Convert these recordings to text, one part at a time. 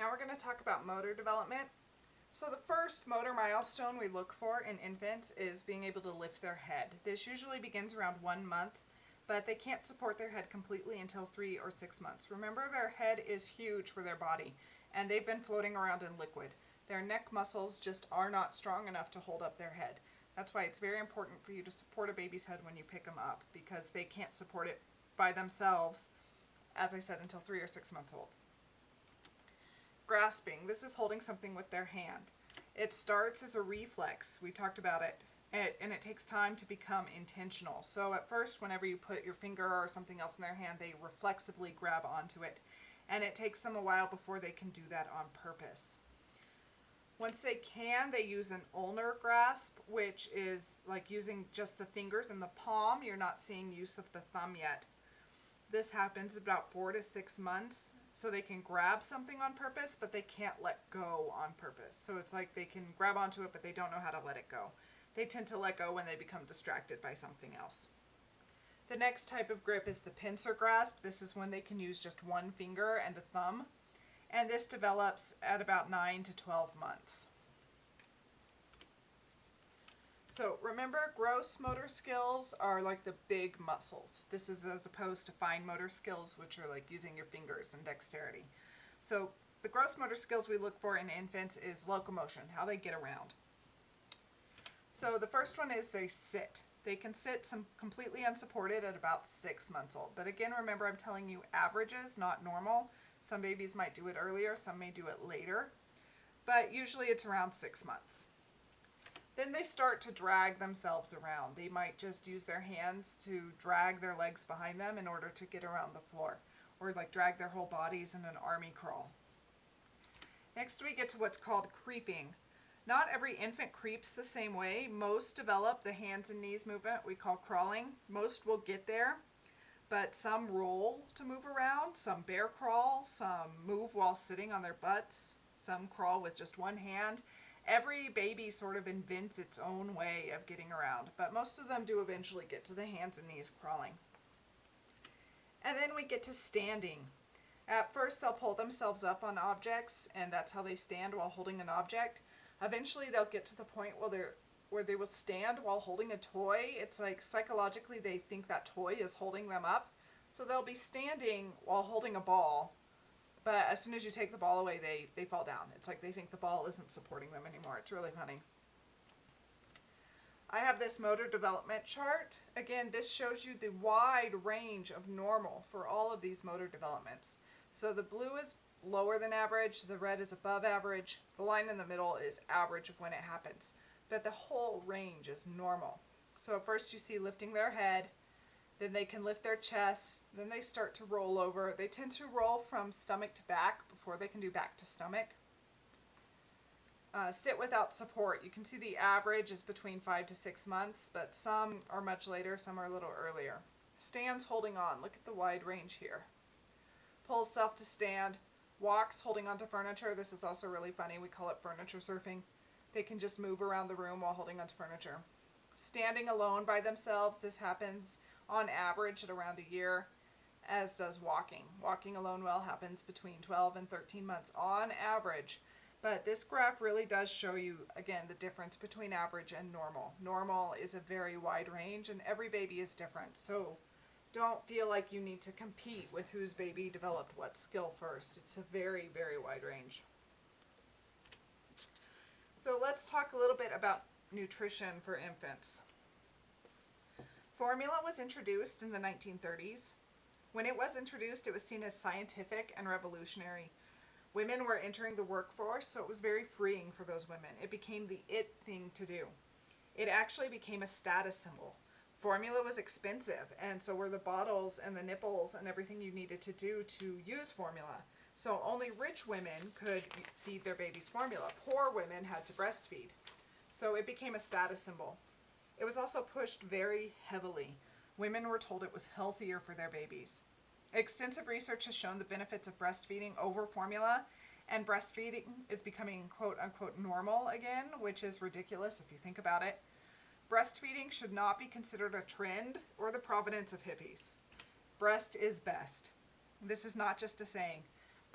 Now we're going to talk about motor development. So the first motor milestone we look for in infants is being able to lift their head. This usually begins around 1 month, but they can't support their head completely until 3 or 6 months. Remember, their head is huge for their body, and they've been floating around in liquid. Their neck muscles just are not strong enough to hold up their head. That's why it's very important for you to support a baby's head when you pick them up, because they can't support it by themselves, as I said, until 3 or 6 months old. Grasping. This is holding something with their hand. It starts as a reflex. We talked about it. And it takes time to become intentional. So at first, whenever you put your finger or something else in their hand, they reflexively grab onto it. And it takes them a while before they can do that on purpose. Once they can, they use an ulnar grasp, which is like using just the fingers in the palm. You're not seeing use of the thumb yet. This happens about 4 to 6 months. So they can grab something on purpose, but they can't let go on purpose. So it's like they can grab onto it, but they don't know how to let it go. They tend to let go when they become distracted by something else. The next type of grip is the pincer grasp. This is when they can use just one finger and a thumb. And this develops at about 9 to 12 months. So remember, gross motor skills are like the big muscles. This is as opposed to fine motor skills, which are like using your fingers and dexterity. So the gross motor skills we look for in infants is locomotion, how they get around. So the first one is they sit. They can sit completely unsupported at about 6 months old. But again, remember, I'm telling you averages, not normal. Some babies might do it earlier, some may do it later. But usually it's around 6 months. Then they start to drag themselves around. They might just use their hands to drag their legs behind them in order to get around the floor, or like drag their whole bodies in an army crawl. Next we get to what's called creeping. Not every infant creeps the same way. Most develop the hands and knees movement we call crawling. Most will get there, but some roll to move around, some bear crawl, some move while sitting on their butts, some crawl with just one hand. Every baby sort of invents its own way of getting around, but most of them do eventually get to the hands and knees crawling. And then we get to standing. At first they'll pull themselves up on objects, and that's how they stand while holding an object. Eventually they'll get to the point where they will stand while holding a toy. It's like psychologically they think that toy is holding them up. So they'll be standing while holding a ball, but as soon as you take the ball away, they fall down. It's like they think the ball isn't supporting them anymore. It's really funny. I have this motor development chart. Again, this shows you the wide range of normal for all of these motor developments. So the blue is lower than average, the red is above average, the line in the middle is average of when it happens. But the whole range is normal. So at first you see lifting their head, then they can lift their chest, then they start to roll over. They tend to roll from stomach to back before they can do back to stomach. Sit without support. You can see the average is between 5 to 6 months, but some are much later, some are a little earlier. Stands holding on. Look at the wide range here. Pulls self to stand. Walks holding onto furniture. This is also really funny. We call it furniture surfing. They can just move around the room while holding onto furniture. Standing alone by themselves. This happens on average at around a year, as does walking. Walking alone well happens between 12 and 13 months on average. But this graph really does show you, again, the difference between average and normal. Normal is a very wide range, and every baby is different. So don't feel like you need to compete with whose baby developed what skill first. It's a very, very wide range. So let's talk a little bit about nutrition for infants. Formula was introduced in the 1930s. When it was introduced, it was seen as scientific and revolutionary. Women were entering the workforce, so it was very freeing for those women. It became the it thing to do. It actually became a status symbol. Formula was expensive, and so were the bottles and the nipples and everything you needed to do to use formula. So only rich women could feed their babies formula. Poor women had to breastfeed. So it became a status symbol. It was also pushed very heavily. Women were told it was healthier for their babies. Extensive research has shown the benefits of breastfeeding over formula, and breastfeeding is becoming quote unquote normal again, which is ridiculous if you think about it. Breastfeeding should not be considered a trend or the providence of hippies. Breast is best. This is not just a saying.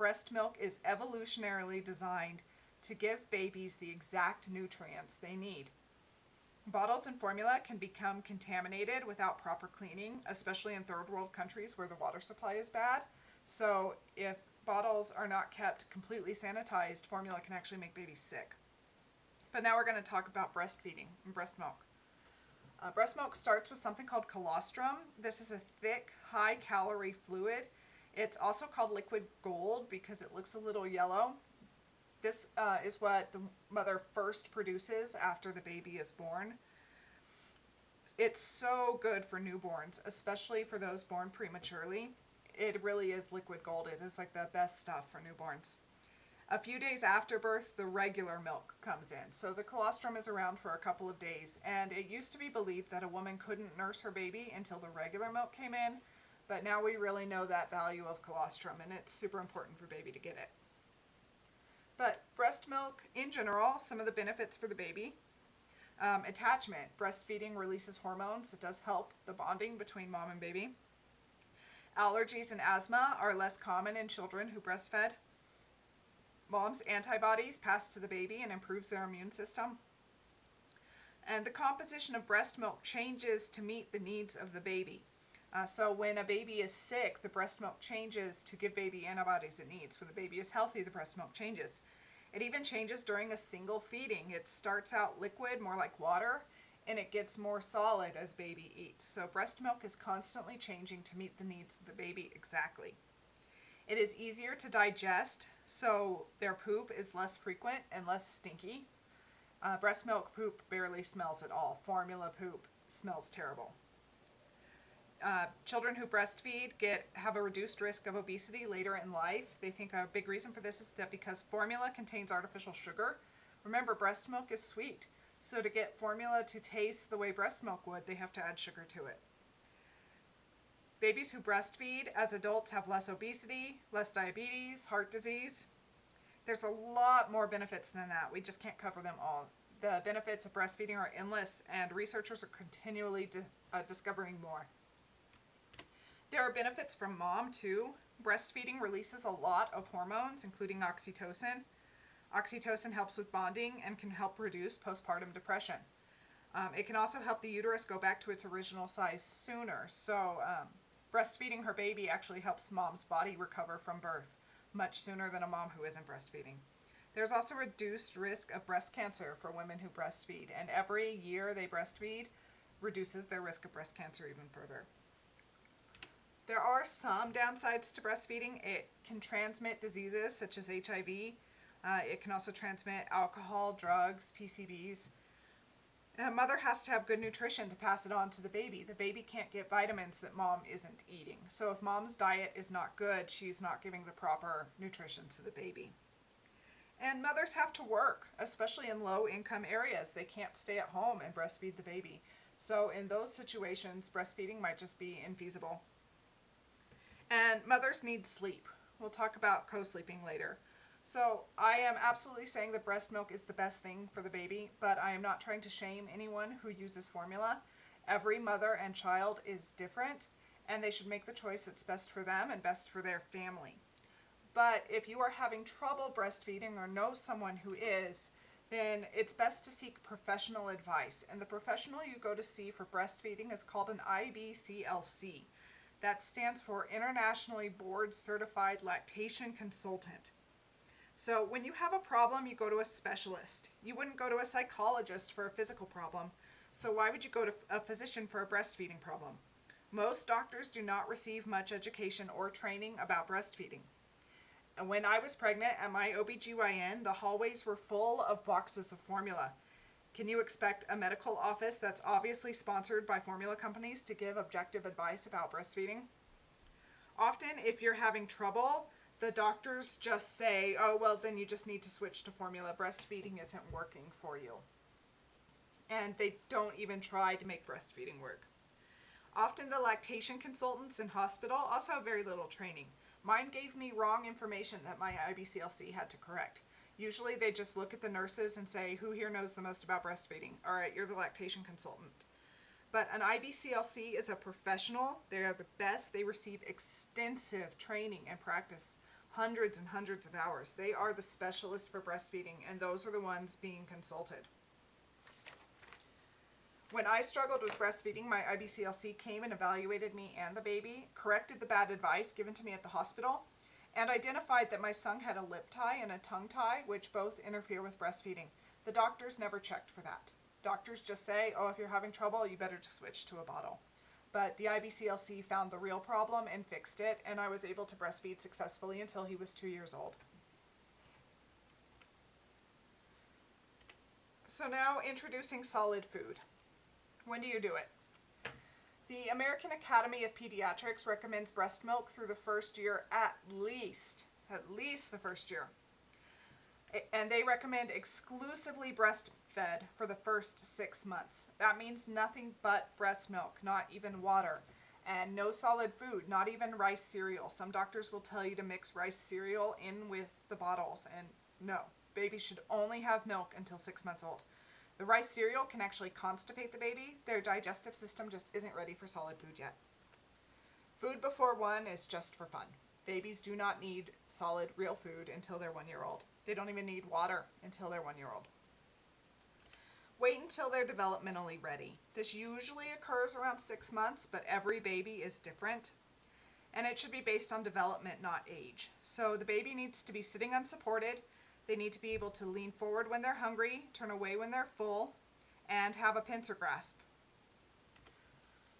breast milk is evolutionarily designed to give babies the exact nutrients they need. Bottles and formula can become contaminated without proper cleaning, especially in third world countries where the water supply is bad. So if bottles are not kept completely sanitized, formula can actually make babies sick. But now we're going to talk about breastfeeding and breast milk. Breast milk starts with something called colostrum. This is a thick, high-calorie fluid. It's also called liquid gold because it looks a little yellow. This is what the mother first produces after the baby is born. It's so good for newborns, especially for those born prematurely. It really is liquid gold. It is like the best stuff for newborns. A few days after birth, the regular milk comes in. So the colostrum is around for a couple of days, and it used to be believed that a woman couldn't nurse her baby until the regular milk came in, but now we really know that value of colostrum, and it's super important for baby to get it. But breast milk, in general, some of the benefits for the baby. Attachment. Breastfeeding releases hormones. It does help the bonding between mom and baby. Allergies and asthma are less common in children who breastfed. Mom's antibodies pass to the baby and improves their immune system. And the composition of breast milk changes to meet the needs of the baby. So when a baby is sick, the breast milk changes to give baby antibodies it needs. When the baby is healthy, the breast milk changes. It even changes during a single feeding. It starts out liquid, more like water, and it gets more solid as baby eats. So breast milk is constantly changing to meet the needs of the baby exactly. It is easier to digest, so their poop is less frequent and less stinky. Breast milk poop barely smells at all. Formula poop smells terrible. Children who breastfeed have a reduced risk of obesity later in life. They think a big reason for this is that because formula contains artificial sugar. Remember, breast milk is sweet, so to get formula to taste the way breast milk would, they have to add sugar to it. Babies who breastfeed as adults have less obesity, less diabetes, heart disease. There's a lot more benefits than that. We just can't cover them all. The benefits of breastfeeding are endless, and researchers are continually discovering more. There are benefits from mom too. Breastfeeding releases a lot of hormones, including oxytocin. Oxytocin helps with bonding and can help reduce postpartum depression. It can also help the uterus go back to its original size sooner. So breastfeeding her baby actually helps mom's body recover from birth much sooner than a mom who isn't breastfeeding. There's also reduced risk of breast cancer for women who breastfeed, and every year they breastfeed reduces their risk of breast cancer even further. There are some downsides to breastfeeding. It can transmit diseases such as HIV. It can also transmit alcohol, drugs, PCBs. A mother has to have good nutrition to pass it on to the baby. The baby can't get vitamins that mom isn't eating. So if mom's diet is not good, she's not giving the proper nutrition to the baby. And mothers have to work, especially in low-income areas. They can't stay at home and breastfeed the baby. So in those situations, breastfeeding might just be infeasible. And mothers need sleep. We'll talk about co-sleeping later. So I am absolutely saying that breast milk is the best thing for the baby, but I am not trying to shame anyone who uses formula. Every mother and child is different, and they should make the choice that's best for them and best for their family. But if you are having trouble breastfeeding or know someone who is, then it's best to seek professional advice. And the professional you go to see for breastfeeding is called an IBCLC. That stands for Internationally Board Certified Lactation Consultant. So when you have a problem, you go to a specialist. You wouldn't go to a psychologist for a physical problem. So why would you go to a physician for a breastfeeding problem? Most doctors do not receive much education or training about breastfeeding. And when I was pregnant at my OBGYN, the hallways were full of boxes of formula. Can you expect a medical office that's obviously sponsored by formula companies to give objective advice about breastfeeding? Often, if you're having trouble, the doctors just say, oh, well, then you just need to switch to formula. Breastfeeding isn't working for you. And they don't even try to make breastfeeding work. Often the lactation consultants in hospital also have very little training. Mine gave me wrong information that my IBCLC had to correct. Usually they just look at the nurses and say, who here knows the most about breastfeeding? All right, you're the lactation consultant. But an IBCLC is a professional. They are the best. They receive extensive training and practice hundreds and hundreds of hours. They are the specialists for breastfeeding, and those are the ones being consulted. When I struggled with breastfeeding, my IBCLC came and evaluated me and the baby, corrected the bad advice given to me at the hospital, and identified that my son had a lip tie and a tongue tie, which both interfere with breastfeeding. The doctors never checked for that. Doctors just say, oh, if you're having trouble, you better just switch to a bottle. But the IBCLC found the real problem and fixed it, and I was able to breastfeed successfully until he was 2 years old. So now introducing solid food. When do you do it? The American Academy of Pediatrics recommends breast milk through the first year at least the first year. And they recommend exclusively breastfed for the first 6 months. That means nothing but breast milk, not even water. And no solid food, not even rice cereal. Some doctors will tell you to mix rice cereal in with the bottles, and no, babies should only have milk until 6 months old. The rice cereal can actually constipate the baby. Their digestive system just isn't ready for solid food yet. Food before 1 is just for fun. Babies do not need solid, real food until they're 1 year old. They don't even need water until they're 1 year old. Wait until they're developmentally ready. This usually occurs around 6 months, but every baby is different. And it should be based on development, not age. So the baby needs to be sitting unsupported. They need to be able to lean forward when they're hungry, turn away when they're full, and have a pincer grasp.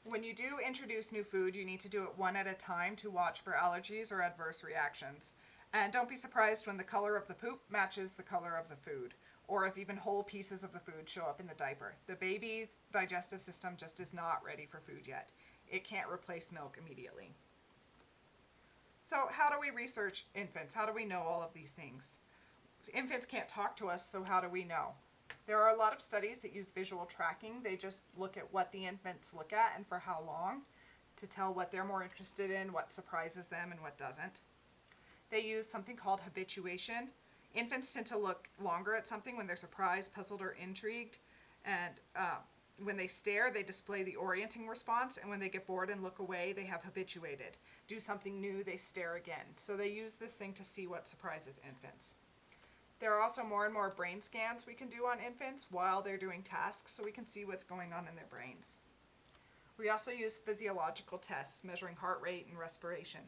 When you do introduce new food, you need to do it one at a time to watch for allergies or adverse reactions. And don't be surprised when the color of the poop matches the color of the food, or if even whole pieces of the food show up in the diaper. The baby's digestive system just is not ready for food yet. It can't replace milk immediately. So how do we research infants? How do we know all of these things? Infants can't talk to us, so how do we know? There are a lot of studies that use visual tracking. They just look at what the infants look at and for how long to tell what they're more interested in, what surprises them, and what doesn't. They use something called habituation. Infants tend to look longer at something when they're surprised, puzzled, or intrigued. And when they stare, they display the orienting response. And when they get bored and look away, they have habituated. Do something new, they stare again. So they use this thing to see what surprises infants. There are also more and more brain scans we can do on infants while they're doing tasks, so we can see what's going on in their brains. We also use physiological tests, measuring heart rate and respiration.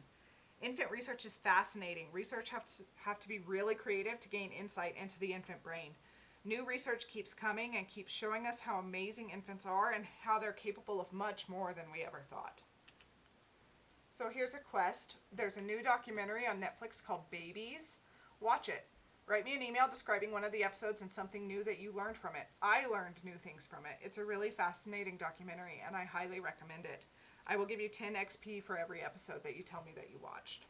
Infant research is fascinating. Research have to be really creative to gain insight into the infant brain. New research keeps coming and keeps showing us how amazing infants are and how they're capable of much more than we ever thought. So here's a quest. There's a new documentary on Netflix called Babies. Watch it. Write me an email describing one of the episodes and something new that you learned from it. I learned new things from it. It's a really fascinating documentary, and I highly recommend it. I will give you 10 XP for every episode that you tell me that you watched.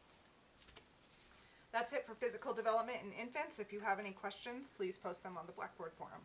That's it for physical development in infants. If you have any questions, please post them on the Blackboard forum.